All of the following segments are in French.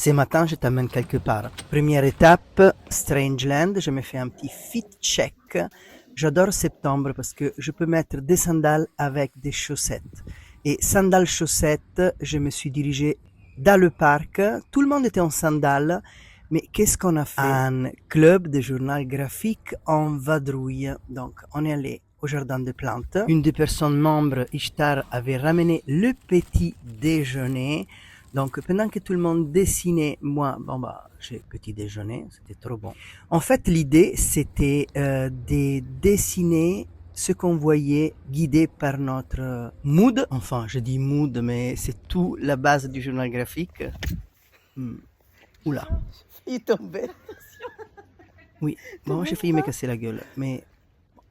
Ce matin, je t'amène quelque part. Première étape, Strangeland. Je me fais un petit fit check. J'adore septembre parce que je peux mettre des sandales avec des chaussettes. Et sandales chaussettes, je me suis dirigé dans le parc. Tout le monde était en sandales. Mais qu'est-ce qu'on a fait? Un club de journal graphique en vadrouille. Donc, on est allé au jardin des plantes. Une des personnes membres, Ishtar, avait ramené le petit déjeuner. Donc, pendant que tout le monde dessinait, moi, j'ai petit déjeuner, c'était trop bon. En fait, l'idée, c'était de dessiner ce qu'on voyait guidé par notre mood. Enfin, je dis mood, mais c'est tout la base du journal graphique. Oula. Il est tombé. Oui, bon, j'ai failli me casser la gueule, mais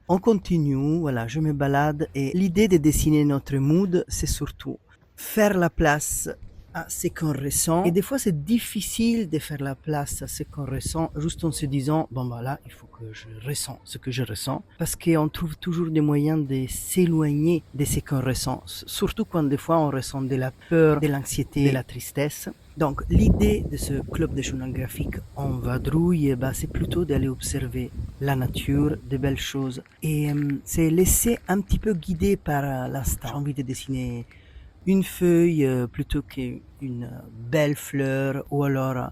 on continue, voilà, je me balade et l'idée de dessiner notre mood, c'est surtout faire la place à ce qu'on ressent. Et des fois, c'est difficile de faire la place à ce qu'on ressent, juste en se disant, là, il faut que je ressens ce que je ressens, parce qu'on trouve toujours des moyens de s'éloigner de ce qu'on ressent, surtout quand des fois on ressent de la peur, de l'anxiété, de la tristesse. Donc, l'idée de ce club de journal graphique en vadrouille, c'est plutôt d'aller observer la nature, de belles choses, et c'est laisser un petit peu guider par l'instant. J'ai envie de dessiner une feuille plutôt qu'une belle fleur ou alors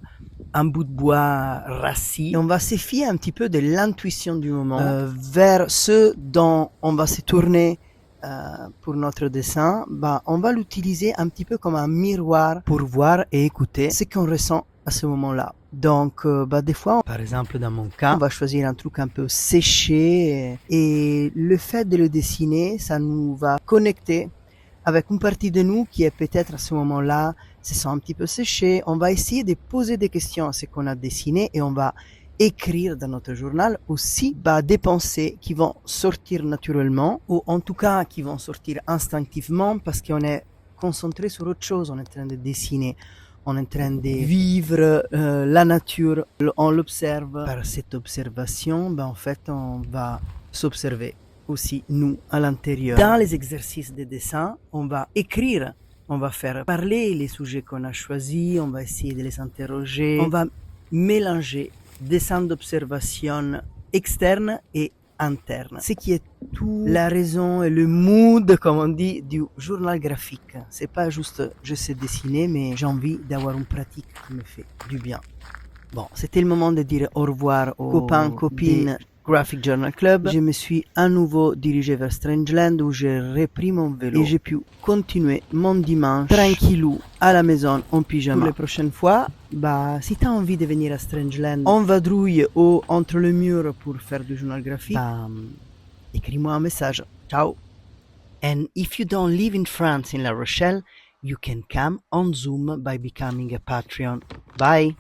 un bout de bois rassis. Et on va se fier un petit peu de l'intuition du moment vers ce dont on va se tourner pour notre dessin. On va l'utiliser un petit peu comme un miroir pour voir et écouter ce qu'on ressent à ce moment-là. Donc, des fois, par exemple, dans mon cas, on va choisir un truc un peu séché et le fait de le dessiner, ça nous va connecter avec une partie de nous qui est peut-être à ce moment-là se sent un petit peu séchée. On va essayer de poser des questions à ce qu'on a dessiné et on va écrire dans notre journal aussi des pensées qui vont sortir naturellement ou en tout cas qui vont sortir instinctivement parce qu'on est concentré sur autre chose. On est en train de dessiner, on est en train de vivre la nature, on l'observe. Par cette observation, en fait, on va s'observer aussi nous à l'intérieur. Dans les exercices de dessin, on va écrire, on va faire parler les sujets qu'on a choisis, on va essayer de les interroger, on va mélanger dessin d'observation externe et interne. Ce qui est tout la raison et le mood, comme on dit, du journal graphique. C'est pas juste je sais dessiner, mais j'ai envie d'avoir une pratique qui me fait du bien. Bon, c'était le moment de dire au revoir aux copains, copines Graphic Journal Club. Je me suis à nouveau dirigé vers Strangeland où j'ai repris mon vélo et j'ai pu continuer mon dimanche tranquillou à la maison en pyjama. Pour les prochaines fois, si tu as envie de venir à Strangeland en vadrouille ou entre le mur pour faire du journal graphique, écris-moi un message. Ciao! And if you don't live in France, in La Rochelle, you can come on Zoom by becoming a Patreon. Bye!